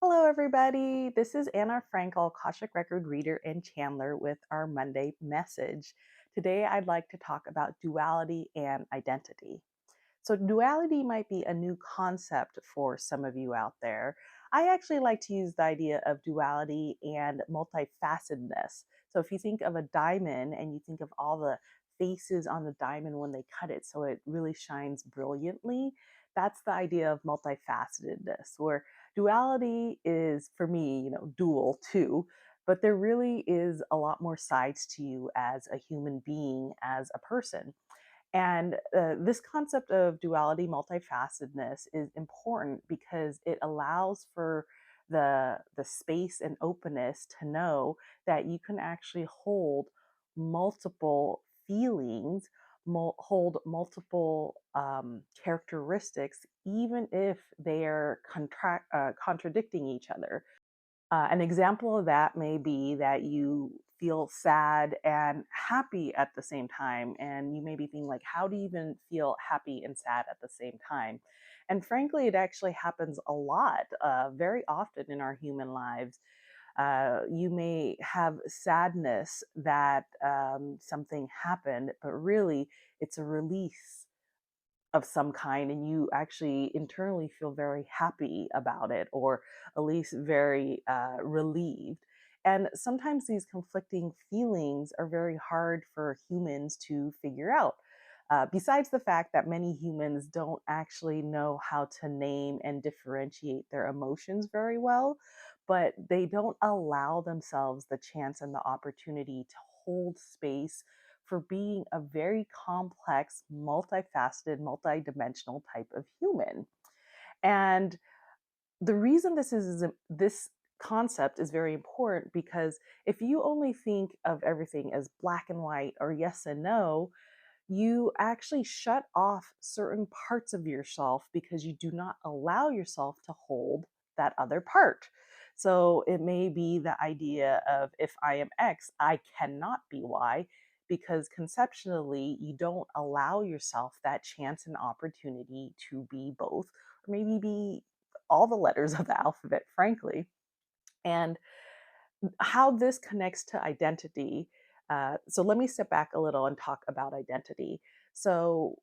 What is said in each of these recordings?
Hello, everybody. This is Anna Frankel, Akashic Record Reader and Chandler, with our Monday message. Today, I'd like to talk about duality and identity. So, duality might be a new concept for some of you out there. I actually like to use the idea of duality and multifacetedness. So, if you think of a diamond and you think of all the faces on the diamond when they cut it so it really shines brilliantly, that's the idea of multifacetedness, where duality is, for me, dual too, but there really is a lot more sides to you as a human being, as a person. And this concept of duality, multifacetedness, is important because it allows for the space and openness to know that you can actually hold multiple feelings, hold multiple characteristics, even if they are contradicting each other. An example of that may be that you feel sad and happy at the same time. And you may be thinking, like, how do you even feel happy and sad at the same time? And frankly, it actually happens a lot, very often in our human lives. You may have sadness that something happened, but really it's a release of some kind, and you actually internally feel very happy about it, or at least very relieved. And sometimes these conflicting feelings are very hard for humans to figure out. Besides the fact that many humans don't actually know how to name and differentiate their emotions very well, but they don't allow themselves the chance and the opportunity to hold space for being a very complex, multifaceted, multidimensional type of human. And the reason this concept is very important, because if you only think of everything as black and white or yes and no, you actually shut off certain parts of yourself because you do not allow yourself to hold that other part. So it may be the idea of, if I am X, I cannot be Y, because conceptually you don't allow yourself that chance and opportunity to be both, or maybe be all the letters of the alphabet, frankly. And how this connects to identity. So let me step back a little and talk about identity. So,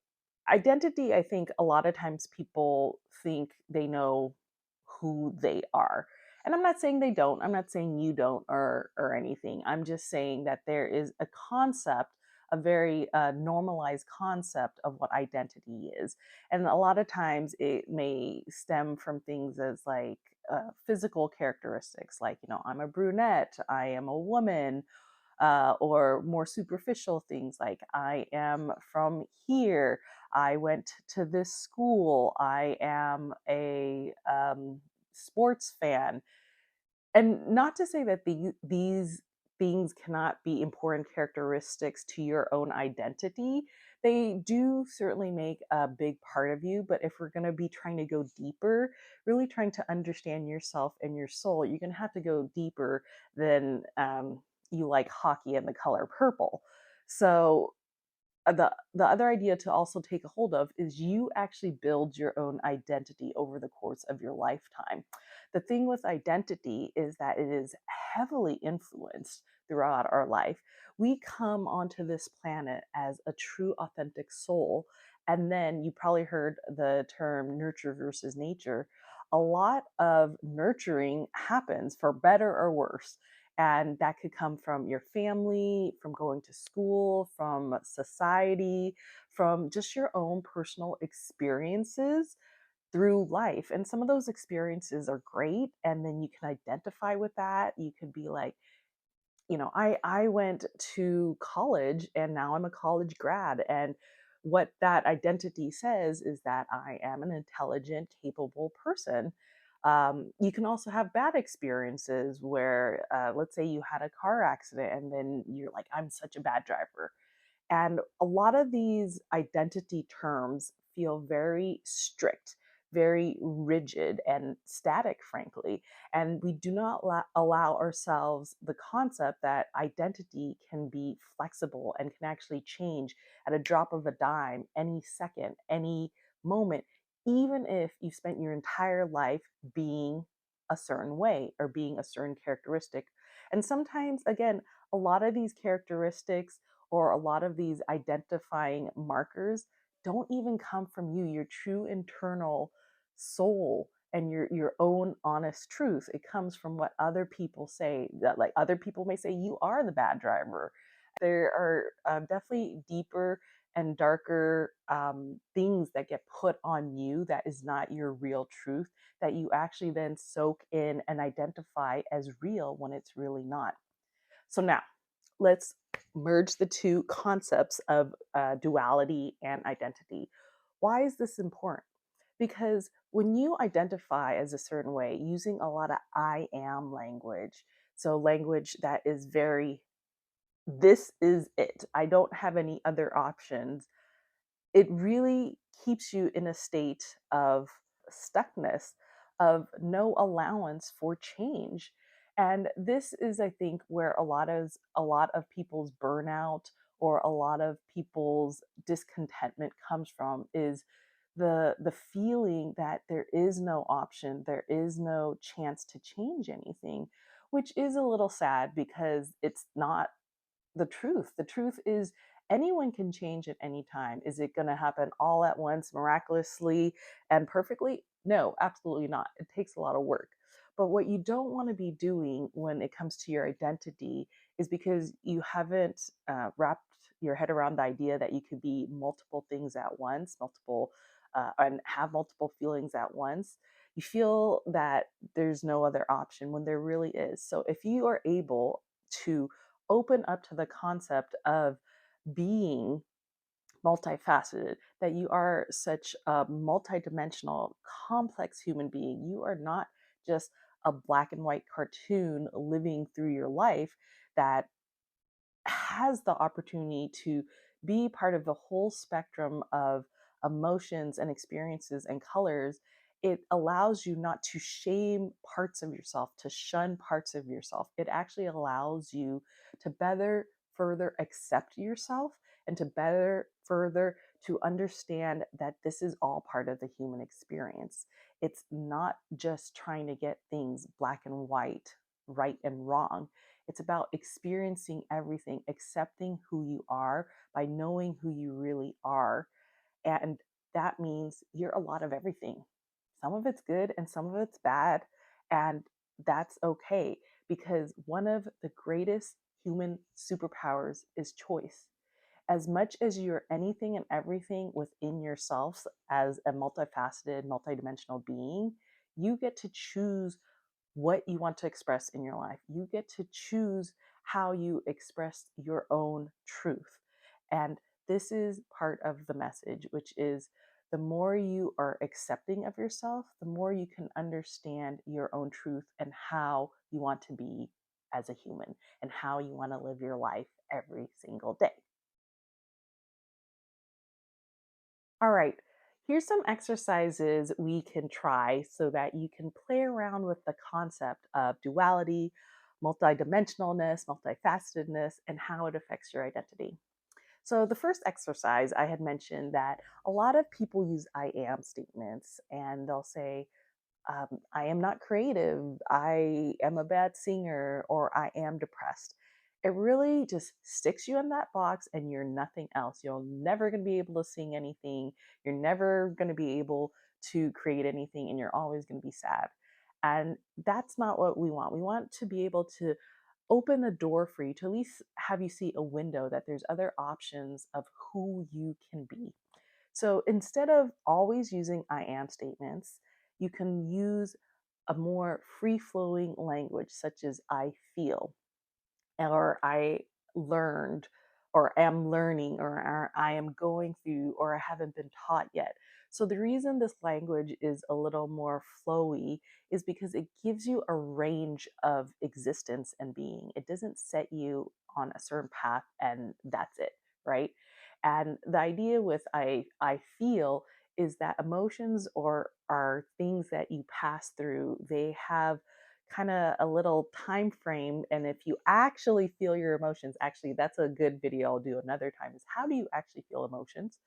identity, I think a lot of times people think they know who they are. And I'm not saying they don't. I'm not saying you don't, or anything. I'm just saying that there is a concept, a very normalized concept of what identity is. And a lot of times it may stem from things as like physical characteristics, like, I'm a brunette, I am a woman, or more superficial things like, I am from here, I went to this school, I am a sports fan. And not to say that these things cannot be important characteristics to your own identity. They do certainly make a big part of you. But if we're going to be trying to go deeper, really trying to understand yourself and your soul, you're going to have to go deeper than you like hockey and the color purple. So the other idea to also take a hold of is you actually build your own identity over the course of your lifetime. The thing with identity is that it is heavily influenced throughout our life. We come onto this planet as a true, authentic soul. And then you probably heard the term nurture versus nature. A lot of nurturing happens, for better or worse. And that could come from your family, from going to school, from society, from just your own personal experiences through life. And some of those experiences are great. And then you can identify with that. You could be like, I went to college and now I'm a college grad. And what that identity says is that I am an intelligent, capable person. You can also have bad experiences where, let's say you had a car accident and then you're like, I'm such a bad driver. And a lot of these identity terms feel very strict, very rigid and static, frankly. And we do not allow ourselves the concept that identity can be flexible and can actually change at a drop of a dime, any second, any moment, even if you've spent your entire life being a certain way or being a certain characteristic. And sometimes, again, a lot of these characteristics or a lot of these identifying markers don't even come from you, your true internal soul and your own honest truth. It comes from what other people say. That, like, other people may say you are the bad driver. There are definitely deeper and darker things that get put on you that is not your real truth, that you actually then soak in and identify as real when it's really not. So now let's merge the two concepts of duality and identity. Why is this important? Because when you identify as a certain way using a lot of I am language, so language that is very, this is it, I don't have any other options, it really keeps you in a state of stuckness, of no allowance for change. And this is, I think, where a lot of people's burnout or a lot of people's discontentment comes from, is the feeling that there is no option, there is no chance to change anything, which is a little sad because it's not the truth. The truth is anyone can change at any time. Is it going to happen all at once, miraculously and perfectly? No, absolutely not. It takes a lot of work. But what you don't want to be doing when it comes to your identity is, because you haven't wrapped your head around the idea that you could be multiple things at once, multiple and have multiple feelings at once. You feel that there's no other option when there really is. So if you are able to open up to the concept of being multifaceted, that you are such a multidimensional, complex human being. You are not just a black and white cartoon living through your life that has the opportunity to be part of the whole spectrum of emotions and experiences and colors. It allows you not to shame parts of yourself, to shun parts of yourself. It actually allows you to better further accept yourself and to better further to understand that this is all part of the human experience. It's not just trying to get things black and white, right and wrong. It's about experiencing everything, accepting who you are by knowing who you really are. And that means you're a lot of everything. Some of it's good and some of it's bad. And that's okay, because one of the greatest human superpowers is choice. As much as you're anything and everything within yourself as a multifaceted, multidimensional being, you get to choose what you want to express in your life. You get to choose how you express your own truth. And this is part of the message, which is the more you are accepting of yourself, the more you can understand your own truth and how you want to be as a human and how you want to live your life every single day. All right, here's some exercises we can try so that you can play around with the concept of duality, multidimensionalness, multifacetedness, and how it affects your identity. So, the first exercise, I had mentioned that a lot of people use I am statements, and they'll say, I am not creative, I am a bad singer, or I am depressed. It really just sticks you in that box and you're nothing else. You're never going to be able to sing anything. You're never going to be able to create anything and you're always going to be sad. And that's not what we want. We want to be able to open the door for you, to at least have you see a window that there's other options of who you can be. So instead of always using I am statements, you can use a more free flowing language, such as I feel, or I learned, or am learning, or I am going through, or I haven't been taught yet. So the reason this language is a little more flowy is because it gives you a range of existence and being. It doesn't set you on a certain path and that's it, right? And the idea with I feel is that emotions or are things that you pass through. They have kind of a little time frame, and if you actually feel your emotions, actually that's a good video I'll do another time, is how do you actually feel emotions.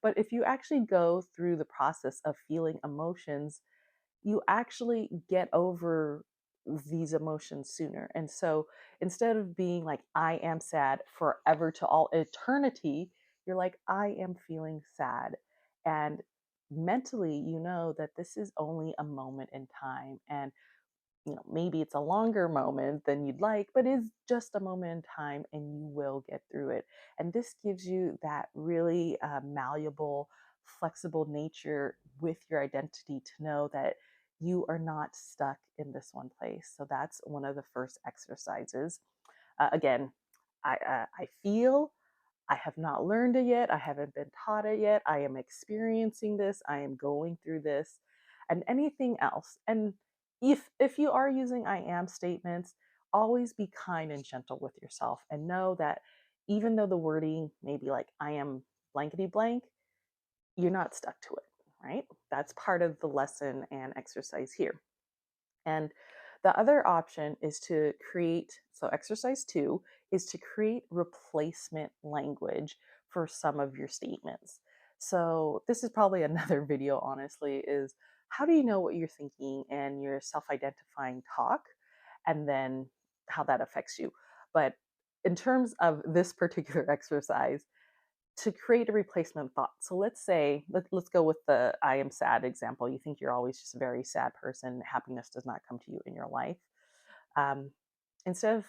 But if you actually go through the process of feeling emotions, you actually get over these emotions sooner. And so instead of being like, I am sad forever to all eternity, you're like, I am feeling sad. And mentally, you know that this is only a moment in time. And maybe it's a longer moment than you'd like, but it's just a moment in time and you will get through it. And this gives you that really malleable, flexible nature with your identity to know that you are not stuck in this one place. So that's one of the first exercises. Again, I feel, I have not learned it yet. I haven't been taught it yet. I am experiencing this. I am going through this, and anything else. And if you are using I am statements, always be kind and gentle with yourself, and know that even though the wording may be like I am blankety blank, you're not stuck to it, right? That's part of the lesson and exercise here. And the other option is to create, so exercise 2 is to create replacement language for some of your statements. So this is probably another video, honestly, is how do you know what you're thinking and your self-identifying talk, and then how that affects you. But in terms of this particular exercise, to create a replacement thought. So let's say, let's go with the I am sad example. You think you're always just a very sad person. Happiness does not come to you in your life. Um, Instead of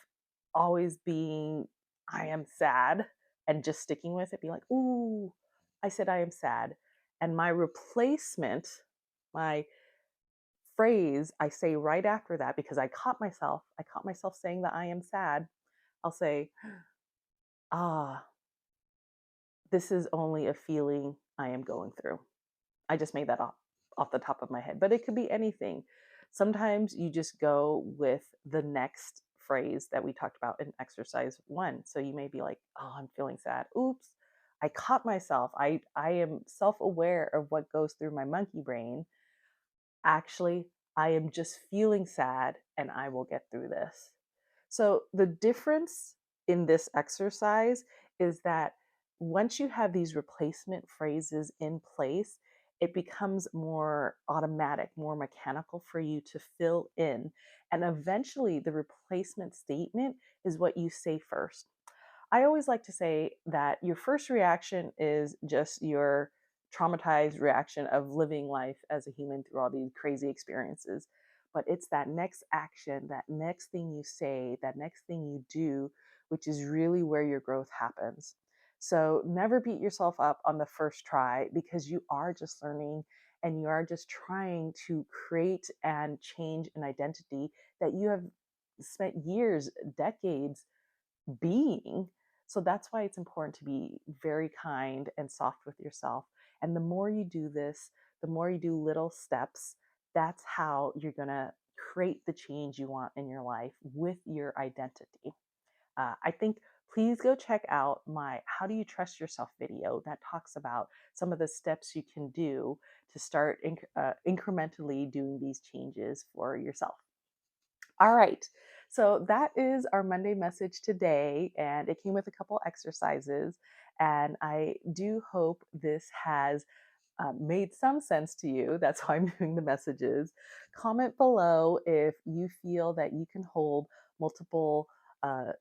always being I am sad and just sticking with it, be like, ooh, I said I am sad. And my replacement, my phrase I say right after that, because I caught myself saying that I am sad. I'll say, ah, this is only a feeling I am going through. I just made that off the top of my head, but it could be anything. Sometimes you just go with the next phrase that we talked about in exercise 1. So you may be like, "Oh, I'm feeling sad. Oops. I caught myself. I am self-aware of what goes through my monkey brain. Actually, I am just feeling sad and I will get through this." So, the difference in this exercise is that once you have these replacement phrases in place, it becomes more automatic, more mechanical for you to fill in. And eventually, the replacement statement is what you say first. I always like to say that your first reaction is just your traumatized reaction of living life as a human through all these crazy experiences. But it's that next action, that next thing you say, that next thing you do, which is really where your growth happens. So never beat yourself up on the first try, because you are just learning and you are just trying to create and change an identity that you have spent years, decades being. So that's why it's important to be very kind and soft with yourself. And the more you do this, the more you do little steps, that's how you're going to create the change you want in your life with your identity. I think please go check out my How Do You Trust Yourself video that talks about some of the steps you can do to start incrementally doing these changes for yourself. All right. So that is our Monday message today, and it came with a couple exercises. And I do hope this has made some sense to you. That's why I'm doing the messages. Comment below if you feel that you can hold multiple uh,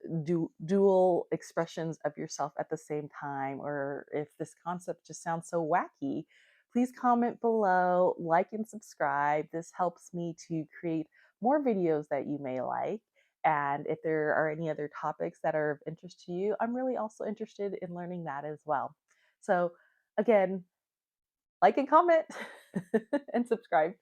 dual expressions of yourself at the same time, or if this concept just sounds so wacky. Please comment below, like and subscribe. This helps me to create more videos that you may like. And if there are any other topics that are of interest to you, I'm really also interested in learning that as well. So, again, like and comment and subscribe.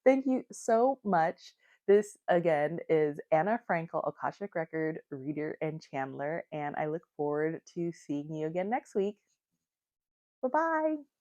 Thank you so much. This again is Anna Frankel, Akashic Record reader and channeler, and I look forward to seeing you again next week. Bye bye.